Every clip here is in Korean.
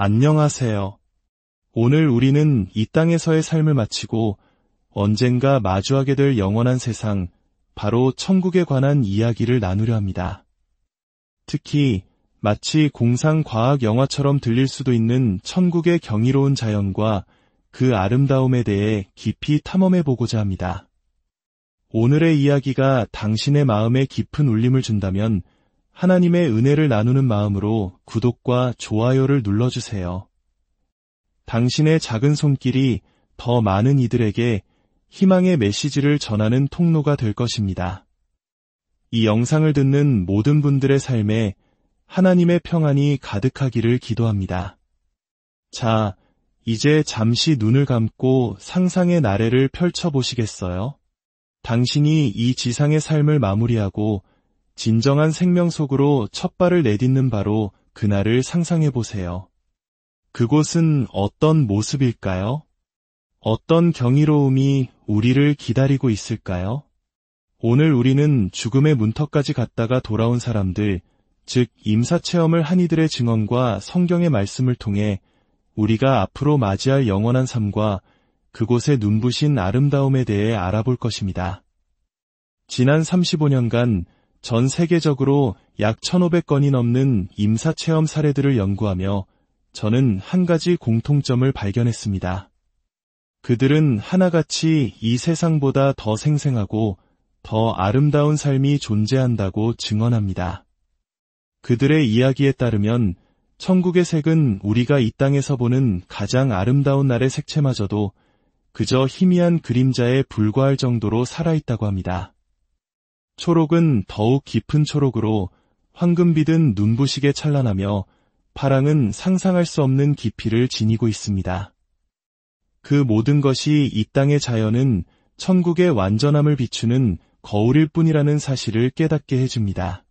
안녕하세요. 오늘 우리는 이 땅에서의 삶을 마치고 언젠가 마주하게 될 영원한 세상, 바로 천국에 관한 이야기를 나누려 합니다. 특히 마치 공상과학 영화처럼 들릴 수도 있는 천국의 경이로운 자연과 그 아름다움에 대해 깊이 탐험해보고자 합니다. 오늘의 이야기가 당신의 마음에 깊은 울림을 준다면 하나님의 은혜를 나누는 마음으로 구독과 좋아요를 눌러주세요. 당신의 작은 손길이 더 많은 이들에게 희망의 메시지를 전하는 통로가 될 것입니다. 이 영상을 듣는 모든 분들의 삶에 하나님의 평안이 가득하기를 기도합니다. 자, 이제 잠시 눈을 감고 상상의 나래를 펼쳐보시겠어요? 당신이 이 지상의 삶을 마무리하고 진정한 생명 속으로 첫 발을 내딛는 바로 그날을 상상해보세요. 그곳은 어떤 모습일까요? 어떤 경이로움이 우리를 기다리고 있을까요? 오늘 우리는 죽음의 문턱까지 갔다가 돌아온 사람들, 즉 임사체험을 한 이들의 증언과 성경의 말씀을 통해 우리가 앞으로 맞이할 영원한 삶과 그곳의 눈부신 아름다움에 대해 알아볼 것입니다. 지난 35년간 전 세계적으로 약 1,500건이 넘는 임사체험 사례들을 연구하며 저는 한 가지 공통점을 발견했습니다. 그들은 하나같이 이 세상보다 더 생생하고 더 아름다운 삶이 존재한다고 증언합니다. 그들의 이야기에 따르면 천국의 색은 우리가 이 땅에서 보는 가장 아름다운 날의 색채마저도 그저 희미한 그림자에 불과할 정도로 살아있다고 합니다. 초록은 더욱 깊은 초록으로 황금빛은 눈부시게 찬란하며 파랑은 상상할 수 없는 깊이를 지니고 있습니다. 그 모든 것이 이 땅의 자연은 천국의 완전함을 비추는 거울일 뿐이라는 사실을 깨닫게 해줍니다.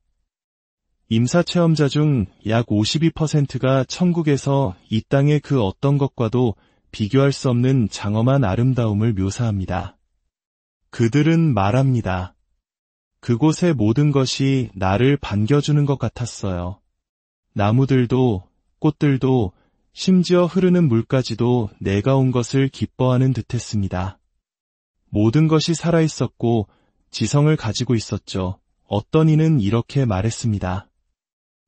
임사체험자 중 약 52%가 천국에서 이 땅의 그 어떤 것과도 비교할 수 없는 장엄한 아름다움을 묘사합니다. 그들은 말합니다. 그곳의 모든 것이 나를 반겨주는 것 같았어요. 나무들도, 꽃들도, 심지어 흐르는 물까지도 내가 온 것을 기뻐하는 듯했습니다. 모든 것이 살아있었고 지성을 가지고 있었죠. 어떤 이는 이렇게 말했습니다.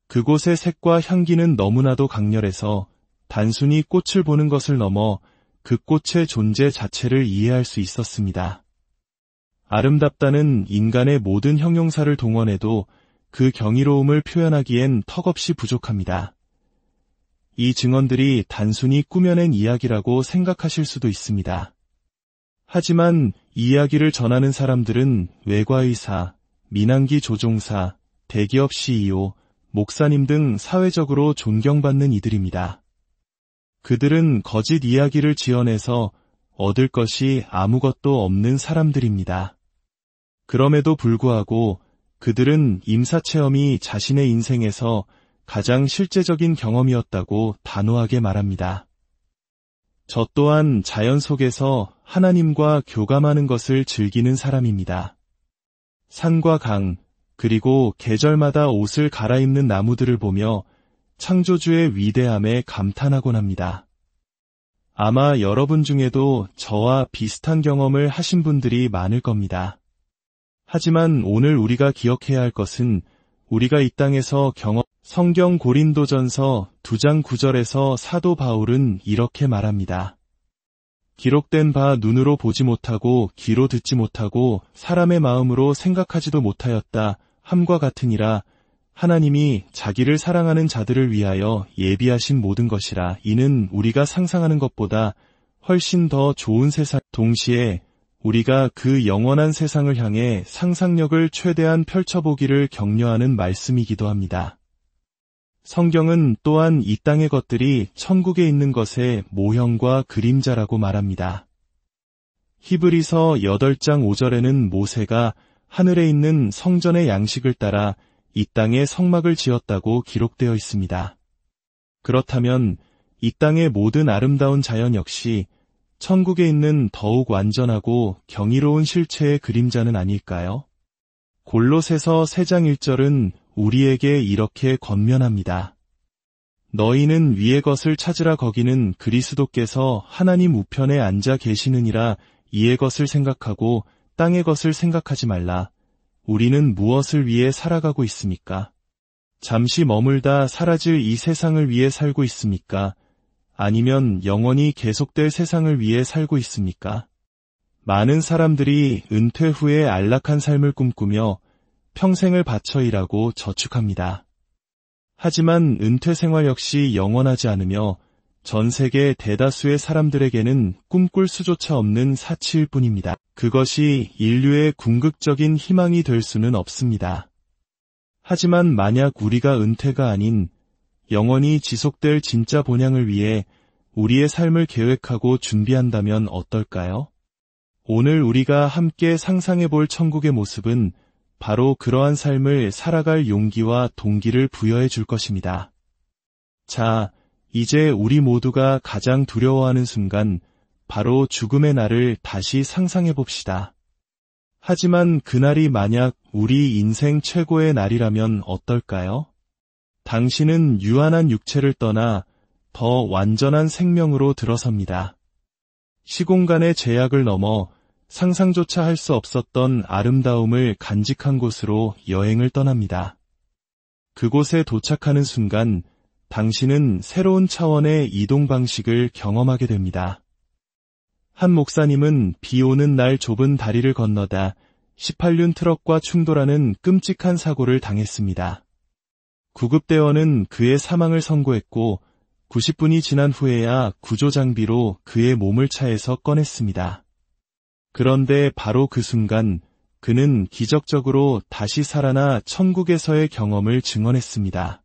그곳의 색과 향기는 너무나도 강렬해서 단순히 꽃을 보는 것을 넘어 그 꽃의 존재 자체를 이해할 수 있었습니다. 아름답다는 인간의 모든 형용사를 동원해도 그 경이로움을 표현하기엔 턱없이 부족합니다. 이 증언들이 단순히 꾸며낸 이야기라고 생각하실 수도 있습니다. 하지만 이 이야기를 전하는 사람들은 외과의사, 민항기 조종사, 대기업 CEO, 목사님 등 사회적으로 존경받는 이들입니다. 그들은 거짓 이야기를 지어내서 얻을 것이 아무것도 없는 사람들입니다. 그럼에도 불구하고 그들은 임사체험이 자신의 인생에서 가장 실제적인 경험이었다고 단호하게 말합니다. 저 또한 자연 속에서 하나님과 교감하는 것을 즐기는 사람입니다. 산과 강, 그리고 계절마다 옷을 갈아입는 나무들을 보며 창조주의 위대함에 감탄하곤 합니다. 아마 여러분 중에도 저와 비슷한 경험을 하신 분들이 많을 겁니다. 하지만 오늘 우리가 기억해야 할 것은 우리가 이 땅에서 성경 고린도전서 2장 9절에서 사도 바울은 이렇게 말합니다. 기록된 바 눈으로 보지 못하고 귀로 듣지 못하고 사람의 마음으로 생각하지도 못하였다 함과 같으니라. 하나님이 자기를 사랑하는 자들을 위하여 예비하신 모든 것이라. 이는 우리가 상상하는 것보다 훨씬 더 좋은 세상. 동시에 우리가 그 영원한 세상을 향해 상상력을 최대한 펼쳐보기를 격려하는 말씀이기도 합니다. 성경은 또한 이 땅의 것들이 천국에 있는 것의 모형과 그림자라고 말합니다. 히브리서 8장 5절에는 모세가 하늘에 있는 성전의 양식을 따라 이 땅에 성막을 지었다고 기록되어 있습니다. 그렇다면 이 땅의 모든 아름다운 자연 역시 천국에 있는 더욱 완전하고 경이로운 실체의 그림자는 아닐까요? 골로새서 3장 1절은 우리에게 이렇게 권면합니다. 너희는 위의 것을 찾으라 거기는 그리스도께서 하나님 우편에 앉아 계시느니라. 이의 것을 생각하고 땅의 것을 생각하지 말라. 우리는 무엇을 위해 살아가고 있습니까? 잠시 머물다 사라질 이 세상을 위해 살고 있습니까? 아니면 영원히 계속될 세상을 위해 살고 있습니까? 많은 사람들이 은퇴 후에 안락한 삶을 꿈꾸며 평생을 바쳐 일하고 저축합니다. 하지만 은퇴 생활 역시 영원하지 않으며 전 세계 대다수의 사람들에게는 꿈꿀 수조차 없는 사치일 뿐입니다. 그것이 인류의 궁극적인 희망이 될 수는 없습니다. 하지만 만약 우리가 은퇴가 아닌 영원히 지속될 진짜 본향을 위해 우리의 삶을 계획하고 준비한다면 어떨까요? 오늘 우리가 함께 상상해 볼 천국의 모습은 바로 그러한 삶을 살아갈 용기와 동기를 부여해 줄 것입니다. 자, 이제 우리 모두가 가장 두려워하는 순간, 바로 죽음의 날을 다시 상상해 봅시다. 하지만 그날이 만약 우리 인생 최고의 날이라면 어떨까요? 당신은 유한한 육체를 떠나 더 완전한 생명으로 들어섭니다. 시공간의 제약을 넘어 상상조차 할 수 없었던 아름다움을 간직한 곳으로 여행을 떠납니다. 그곳에 도착하는 순간 당신은 새로운 차원의 이동 방식을 경험하게 됩니다. 한 목사님은 비 오는 날 좁은 다리를 건너다 18륜 트럭과 충돌하는 끔찍한 사고를 당했습니다. 구급대원은 그의 사망을 선고했고 90분이 지난 후에야 구조장비로 그의 몸을 차에서 꺼냈습니다. 그런데 바로 그 순간 그는 기적적으로 다시 살아나 천국에서의 경험을 증언했습니다.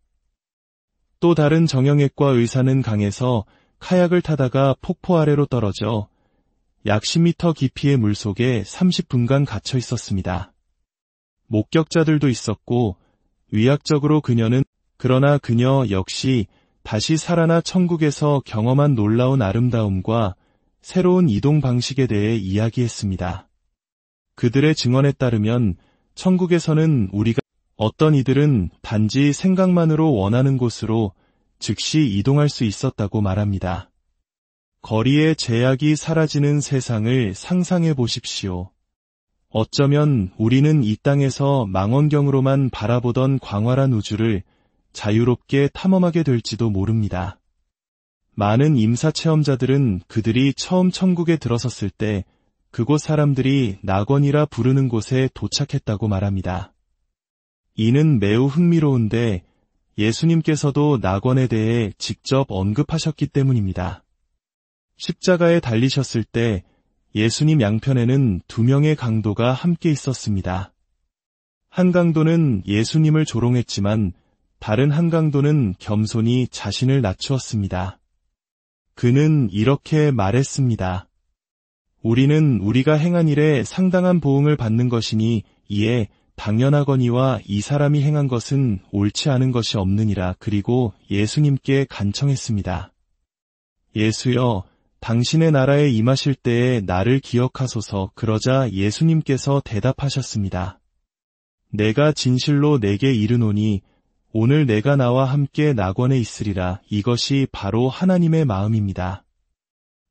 또 다른 정형외과 의사는 강에서 카약을 타다가 폭포 아래로 떨어져 약 10m 깊이의 물속에 30분간 갇혀 있었습니다. 목격자들도 있었고 의학적으로 그러나 그녀 역시 다시 살아나 천국에서 경험한 놀라운 아름다움과 새로운 이동 방식에 대해 이야기했습니다. 그들의 증언에 따르면 천국에서는 어떤 이들은 단지 생각만으로 원하는 곳으로 즉시 이동할 수 있었다고 말합니다. 거리의 제약이 사라지는 세상을 상상해 보십시오. 어쩌면 우리는 이 땅에서 망원경으로만 바라보던 광활한 우주를 자유롭게 탐험하게 될지도 모릅니다. 많은 임사체험자들은 그들이 처음 천국에 들어섰을 때 그곳 사람들이 낙원이라 부르는 곳에 도착했다고 말합니다. 이는 매우 흥미로운데 예수님께서도 낙원에 대해 직접 언급하셨기 때문입니다. 십자가에 달리셨을 때 예수님 양편에는 2명의 강도가 함께 있었습니다. 한 강도는 예수님을 조롱했지만 다른 한 강도는 겸손히 자신을 낮추었습니다. 그는 이렇게 말했습니다. 우리는 우리가 행한 일에 상당한 보응을 받는 것이니 이에 당연하거니와 이 사람이 행한 것은 옳지 않은 것이 없느니라. 그리고 예수님께 간청했습니다. 예수여, 당신의 나라에 임하실 때에 나를 기억하소서. 그러자 예수님께서 대답하셨습니다. 내가 진실로 내게 이르노니 오늘 내가 나와 함께 낙원에 있으리라. 이것이 바로 하나님의 마음입니다.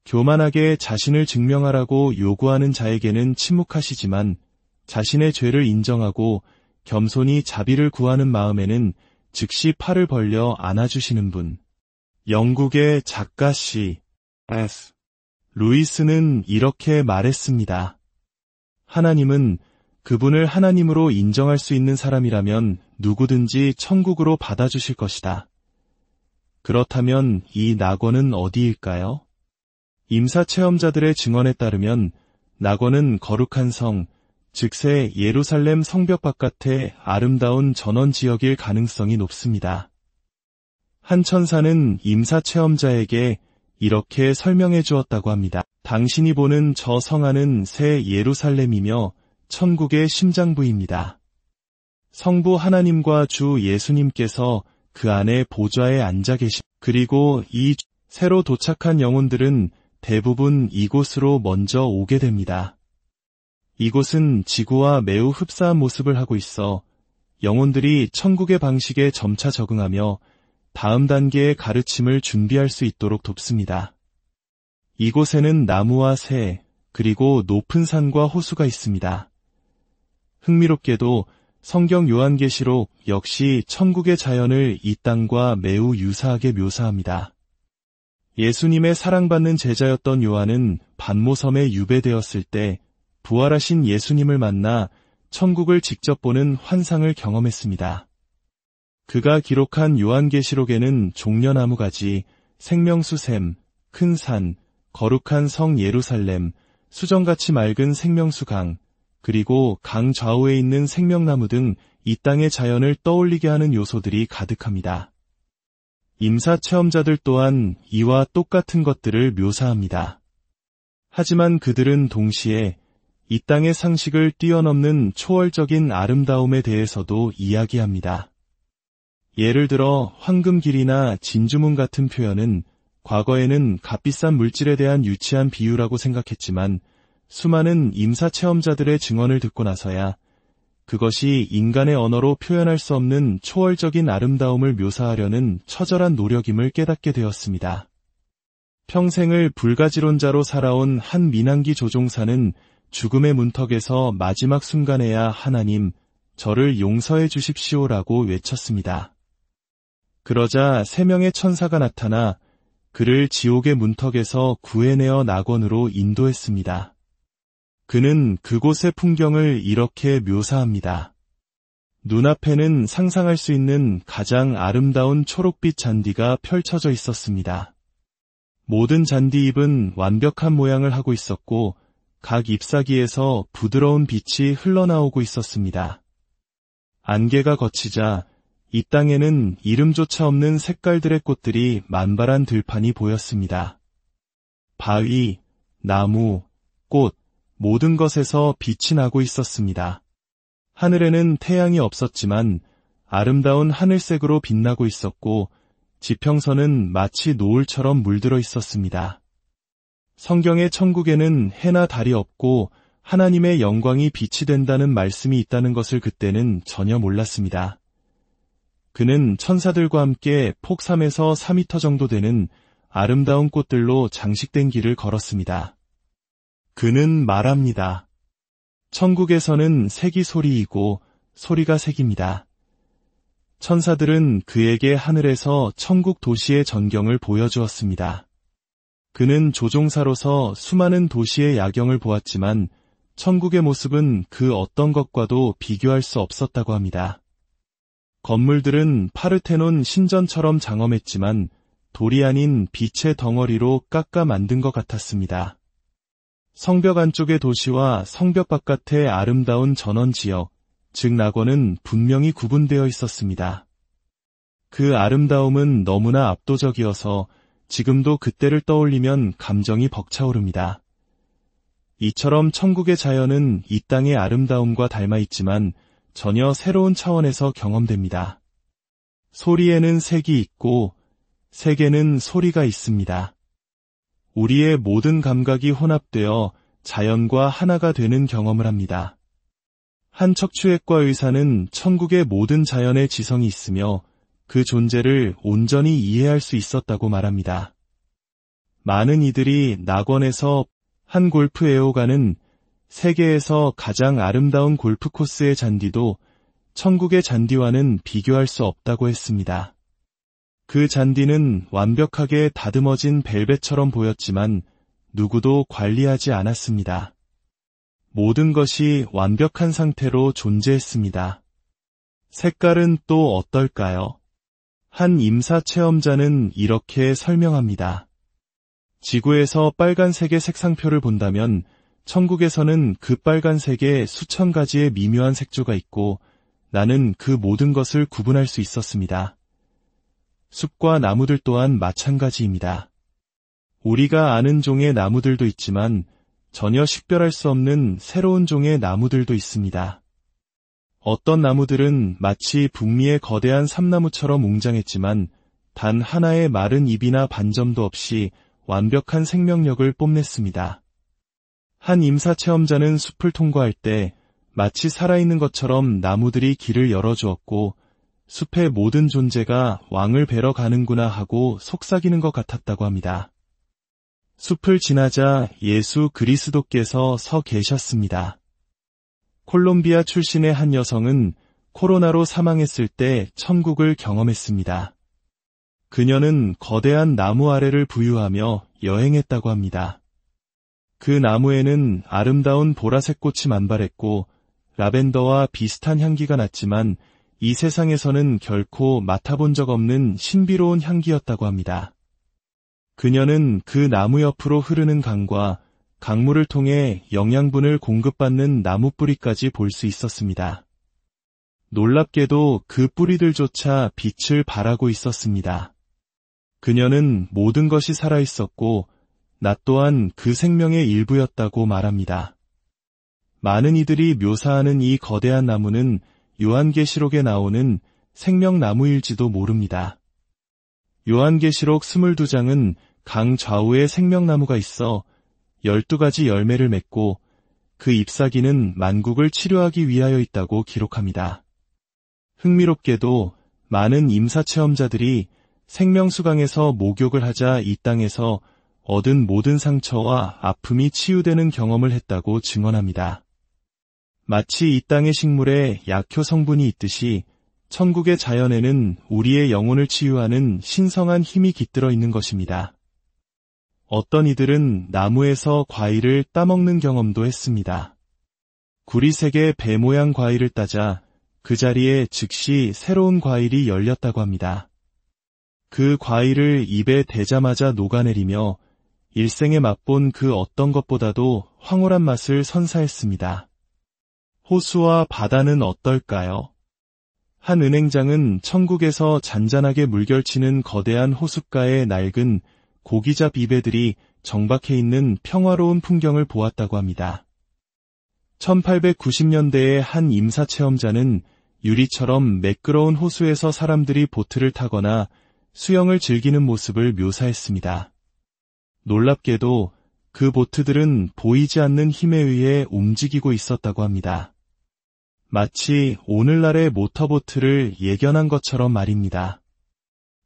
교만하게 자신을 증명하라고 요구하는 자에게는 침묵하시지만 자신의 죄를 인정하고 겸손히 자비를 구하는 마음에는 즉시 팔을 벌려 안아주시는 분. 영국의 작가 C.S. 루이스는 이렇게 말했습니다. 하나님은 그분을 하나님으로 인정할 수 있는 사람이라면 누구든지 천국으로 받아주실 것이다. 그렇다면 이 낙원은 어디일까요? 임사체험자들의 증언에 따르면 낙원은 거룩한 성, 즉새 예루살렘 성벽 바깥의 아름다운 전원지역일 가능성이 높습니다. 한 천사는 임사체험자에게 이렇게 설명해 주었다고 합니다. 당신이 보는 저 성안은 새 예루살렘이며 천국의 심장부입니다. 성부 하나님과 주 예수님께서 그 안에 보좌에 앉아 그리고 이 새로 도착한 영혼들은 대부분 이곳으로 먼저 오게 됩니다. 이곳은 지구와 매우 흡사한 모습을 하고 있어 영혼들이 천국의 방식에 점차 적응하며 다음 단계의 가르침을 준비할 수 있도록 돕습니다. 이곳에는 나무와 새, 그리고 높은 산과 호수가 있습니다. 흥미롭게도 성경 요한계시록 역시 천국의 자연을 이 땅과 매우 유사하게 묘사합니다. 예수님의 사랑받는 제자였던 요한은 반모섬에 유배되었을 때 부활하신 예수님을 만나 천국을 직접 보는 환상을 경험했습니다. 그가 기록한 요한계시록에는 종려나무가지, 생명수샘, 큰 산, 거룩한 성 예루살렘, 수정같이 맑은 생명수강, 그리고 강 좌우에 있는 생명나무 등 이 땅의 자연을 떠올리게 하는 요소들이 가득합니다. 임사체험자들 또한 이와 똑같은 것들을 묘사합니다. 하지만 그들은 동시에 이 땅의 상식을 뛰어넘는 초월적인 아름다움에 대해서도 이야기합니다. 예를 들어 황금길이나 진주문 같은 표현은 과거에는 값비싼 물질에 대한 유치한 비유라고 생각했지만 수많은 임사체험자들의 증언을 듣고 나서야 그것이 인간의 언어로 표현할 수 없는 초월적인 아름다움을 묘사하려는 처절한 노력임을 깨닫게 되었습니다. 평생을 불가지론자로 살아온 한 민항기 조종사는 죽음의 문턱에서 마지막 순간에야 하나님, 저를 용서해 주십시오라고 외쳤습니다. 그러자 3명의 천사가 나타나 그를 지옥의 문턱에서 구해내어 낙원으로 인도했습니다. 그는 그곳의 풍경을 이렇게 묘사합니다. 눈앞에는 상상할 수 있는 가장 아름다운 초록빛 잔디가 펼쳐져 있었습니다. 모든 잔디 잎은 완벽한 모양을 하고 있었고 각 잎사귀에서 부드러운 빛이 흘러나오고 있었습니다. 안개가 걷히자 이 땅에는 이름조차 없는 색깔들의 꽃들이 만발한 들판이 보였습니다. 바위, 나무, 꽃, 모든 것에서 빛이 나고 있었습니다. 하늘에는 태양이 없었지만 아름다운 하늘색으로 빛나고 있었고 지평선은 마치 노을처럼 물들어 있었습니다. 성경의 천국에는 해나 달이 없고 하나님의 영광이 빛이 된다는 말씀이 있다는 것을 그때는 전혀 몰랐습니다. 그는 천사들과 함께 폭 3에서 4m 정도 되는 아름다운 꽃들로 장식된 길을 걸었습니다. 그는 말합니다. 천국에서는 색이 소리이고 소리가 색입니다. 천사들은 그에게 하늘에서 천국 도시의 전경을 보여주었습니다. 그는 조종사로서 수많은 도시의 야경을 보았지만 천국의 모습은 그 어떤 것과도 비교할 수 없었다고 합니다. 건물들은 파르테논 신전처럼 장엄했지만 돌이 아닌 빛의 덩어리로 깎아 만든 것 같았습니다. 성벽 안쪽의 도시와 성벽 바깥의 아름다운 전원지역, 즉 낙원은 분명히 구분되어 있었습니다. 그 아름다움은 너무나 압도적이어서 지금도 그때를 떠올리면 감정이 벅차오릅니다. 이처럼 천국의 자연은 이 땅의 아름다움과 닮아 있지만 전혀 새로운 차원에서 경험됩니다. 소리에는 색이 있고 색에는 소리가 있습니다. 우리의 모든 감각이 혼합되어 자연과 하나가 되는 경험을 합니다. 한 척추액과 의사는 천국의 모든 자연의 지성이 있으며 그 존재를 온전히 이해할 수 있었다고 말합니다. 많은 이들이 낙원에서 한 골프 애호가는 세계에서 가장 아름다운 골프 코스의 잔디도 천국의 잔디와는 비교할 수 없다고 했습니다. 그 잔디는 완벽하게 다듬어진 벨벳처럼 보였지만 누구도 관리하지 않았습니다. 모든 것이 완벽한 상태로 존재했습니다. 색깔은 또 어떨까요? 한 임사 체험자는 이렇게 설명합니다. 지구에서 빨간색의 색상표를 본다면 천국에서는 그 빨간색에 수천 가지의 미묘한 색조가 있고 나는 그 모든 것을 구분할 수 있었습니다. 숲과 나무들 또한 마찬가지입니다. 우리가 아는 종의 나무들도 있지만 전혀 식별할 수 없는 새로운 종의 나무들도 있습니다. 어떤 나무들은 마치 북미의 거대한 삼나무처럼 웅장했지만 단 하나의 마른 잎이나 반점도 없이 완벽한 생명력을 뽐냈습니다. 한 임사 체험자는 숲을 통과할 때 마치 살아있는 것처럼 나무들이 길을 열어주었고 숲의 모든 존재가 왕을 뵈러 가는구나 하고 속삭이는 것 같았다고 합니다. 숲을 지나자 예수 그리스도께서 서 계셨습니다. 콜롬비아 출신의 한 여성은 코로나로 사망했을 때 천국을 경험했습니다. 그녀는 거대한 나무 아래를 부유하며 여행했다고 합니다. 그 나무에는 아름다운 보라색 꽃이 만발했고 라벤더와 비슷한 향기가 났지만 이 세상에서는 결코 맡아본 적 없는 신비로운 향기였다고 합니다. 그녀는 그 나무 옆으로 흐르는 강과 강물을 통해 영양분을 공급받는 나무 뿌리까지 볼 수 있었습니다. 놀랍게도 그 뿌리들조차 빛을 발하고 있었습니다. 그녀는 모든 것이 살아있었고 나 또한 그 생명의 일부였다고 말합니다. 많은 이들이 묘사하는 이 거대한 나무는 요한계시록에 나오는 생명나무일지도 모릅니다. 요한계시록 22장은 강 좌우에 생명나무가 있어 12가지 열매를 맺고 그 잎사귀는 만국을 치료하기 위하여 있다고 기록합니다. 흥미롭게도 많은 임사체험자들이 생명수강에서 목욕을 하자 이 땅에서 얻은 모든 상처와 아픔이 치유되는 경험을 했다고 증언합니다. 마치 이 땅의 식물에 약효 성분이 있듯이 천국의 자연에는 우리의 영혼을 치유하는 신성한 힘이 깃들어 있는 것입니다. 어떤 이들은 나무에서 과일을 따먹는 경험도 했습니다. 구리색의 배 모양 과일을 따자 그 자리에 즉시 새로운 과일이 열렸다고 합니다. 그 과일을 입에 대자마자 녹아내리며 일생에 맛본 그 어떤 것보다도 황홀한 맛을 선사했습니다. 호수와 바다는 어떨까요? 한 은행장은 천국에서 잔잔하게 물결치는 거대한 호숫가의 낡은 고기잡 이배들이 정박해 있는 평화로운 풍경을 보았다고 합니다. 1890년대의 한 임사체험자는 유리처럼 매끄러운 호수에서 사람들이 보트를 타거나 수영을 즐기는 모습을 묘사했습니다. 놀랍게도 그 보트들은 보이지 않는 힘에 의해 움직이고 있었다고 합니다. 마치 오늘날의 모터보트를 예견한 것처럼 말입니다.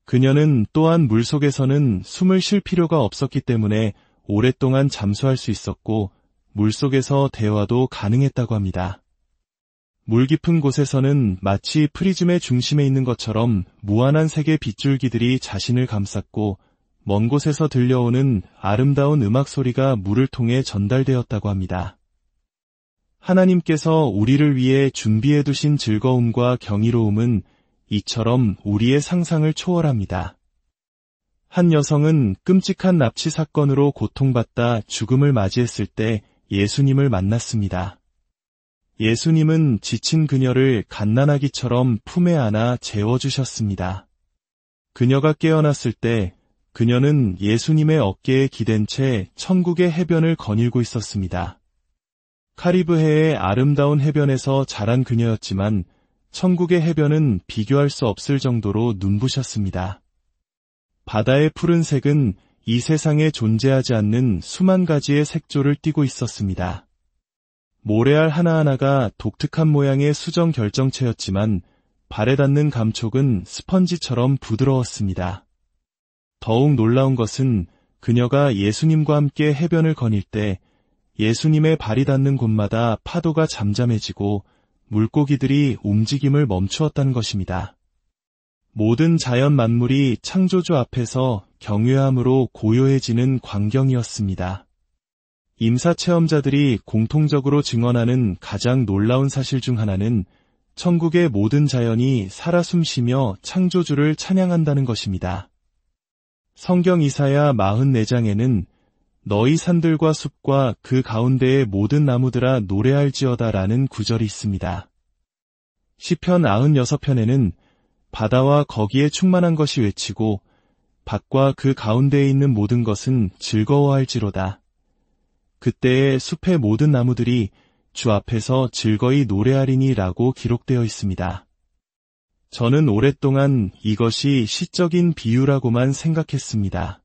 그녀는 또한 물속에서는 숨을 쉴 필요가 없었기 때문에 오랫동안 잠수할 수 있었고 물속에서 대화도 가능했다고 합니다. 물 깊은 곳에서는 마치 프리즘의 중심에 있는 것처럼 무한한 색의 빗줄기들이 자신을 감쌌고 먼 곳에서 들려오는 아름다운 음악 소리가 물을 통해 전달되었다고 합니다. 하나님께서 우리를 위해 준비해 두신 즐거움과 경이로움은 이처럼 우리의 상상을 초월합니다. 한 여성은 끔찍한 납치 사건으로 고통받다 죽음을 맞이했을 때 예수님을 만났습니다. 예수님은 지친 그녀를 갓난아기처럼 품에 안아 재워주셨습니다. 그녀가 깨어났을 때 그녀는 예수님의 어깨에 기댄 채 천국의 해변을 거닐고 있었습니다. 카리브해의 아름다운 해변에서 자란 그녀였지만 천국의 해변은 비교할 수 없을 정도로 눈부셨습니다. 바다의 푸른색은 이 세상에 존재하지 않는 수만 가지의 색조를 띠고 있었습니다. 모래알 하나하나가 독특한 모양의 수정 결정체였지만 발에 닿는 감촉은 스펀지처럼 부드러웠습니다. 더욱 놀라운 것은 그녀가 예수님과 함께 해변을 거닐 때 예수님의 발이 닿는 곳마다 파도가 잠잠해지고 물고기들이 움직임을 멈추었다는 것입니다. 모든 자연 만물이 창조주 앞에서 경외함으로 고요해지는 광경이었습니다. 임사체험자들이 공통적으로 증언하는 가장 놀라운 사실 중 하나는 천국의 모든 자연이 살아 숨쉬며 창조주를 찬양한다는 것입니다. 성경 이사야 44장에는 너희 산들과 숲과 그 가운데의 모든 나무들아 노래할지어다 라는 구절이 있습니다. 시편 96편에는 바다와 거기에 충만한 것이 외치고 밭과 그 가운데에 있는 모든 것은 즐거워할지로다. 그때의 숲의 모든 나무들이 주 앞에서 즐거이 노래하리니 라고 기록되어 있습니다. 저는 오랫동안 이것이 시적인 비유라고만 생각했습니다.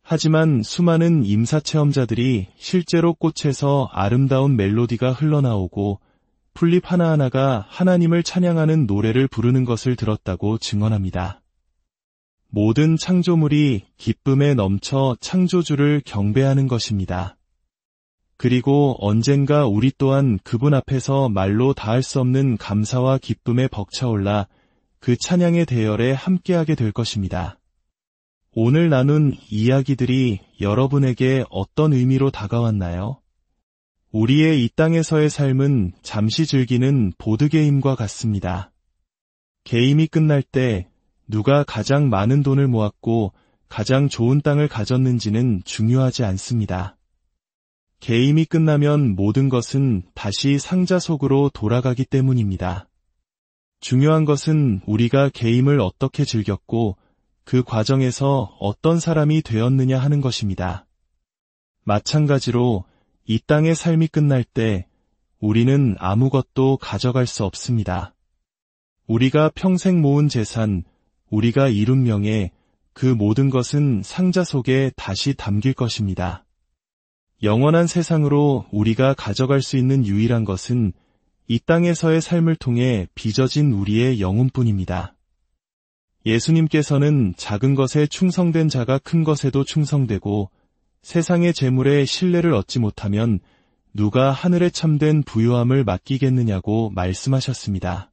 하지만 수많은 임사체험자들이 실제로 꽃에서 아름다운 멜로디가 흘러나오고 풀잎 하나하나가 하나님을 찬양하는 노래를 부르는 것을 들었다고 증언합니다. 모든 창조물이 기쁨에 넘쳐 창조주를 경배하는 것입니다. 그리고 언젠가 우리 또한 그분 앞에서 말로 다할 수 없는 감사와 기쁨에 벅차올라 그 찬양의 대열에 함께하게 될 것입니다. 오늘 나눈 이야기들이 여러분에게 어떤 의미로 다가왔나요? 우리의 이 땅에서의 삶은 잠시 즐기는 보드게임과 같습니다. 게임이 끝날 때 누가 가장 많은 돈을 모았고 가장 좋은 땅을 가졌는지는 중요하지 않습니다. 게임이 끝나면 모든 것은 다시 상자 속으로 돌아가기 때문입니다. 중요한 것은 우리가 게임을 어떻게 즐겼고 그 과정에서 어떤 사람이 되었느냐 하는 것입니다. 마찬가지로 이 땅의 삶이 끝날 때 우리는 아무것도 가져갈 수 없습니다. 우리가 평생 모은 재산, 우리가 이룬 명예, 그 모든 것은 상자 속에 다시 담길 것입니다. 영원한 세상으로 우리가 가져갈 수 있는 유일한 것은 이 땅에서의 삶을 통해 빚어진 우리의 영혼뿐입니다. 예수님께서는 작은 것에 충성된 자가 큰 것에도 충성되고 세상의 재물에 신뢰를 얻지 못하면 누가 하늘에 참된 부요함을 맡기겠느냐고 말씀하셨습니다.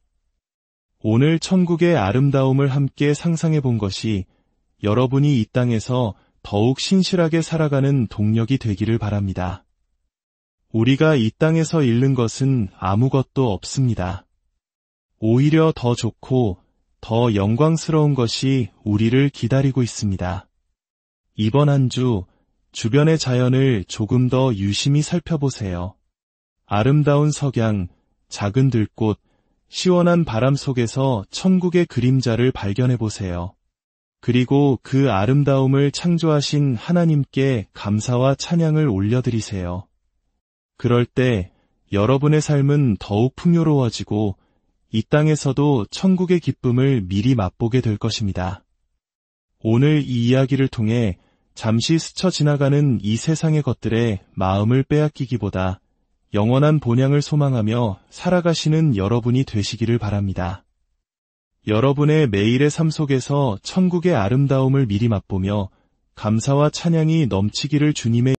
오늘 천국의 아름다움을 함께 상상해 본 것이 여러분이 이 땅에서 더욱 신실하게 살아가는 동력이 되기를 바랍니다. 우리가 이 땅에서 잃는 것은 아무것도 없습니다. 오히려 더 좋고 더 영광스러운 것이 우리를 기다리고 있습니다. 이번 한 주 주변의 자연을 조금 더 유심히 살펴보세요. 아름다운 석양, 작은 들꽃, 시원한 바람 속에서 천국의 그림자를 발견해 보세요. 그리고 그 아름다움을 창조하신 하나님께 감사와 찬양을 올려드리세요. 그럴 때 여러분의 삶은 더욱 풍요로워지고 이 땅에서도 천국의 기쁨을 미리 맛보게 될 것입니다. 오늘 이 이야기를 통해 잠시 스쳐 지나가는 이 세상의 것들에 마음을 빼앗기기보다 영원한 본향을 소망하며 살아가시는 여러분이 되시기를 바랍니다. 여러분의 매일의 삶 속에서 천국의 아름다움을 미리 맛보며 감사와 찬양이 넘치기를 주님의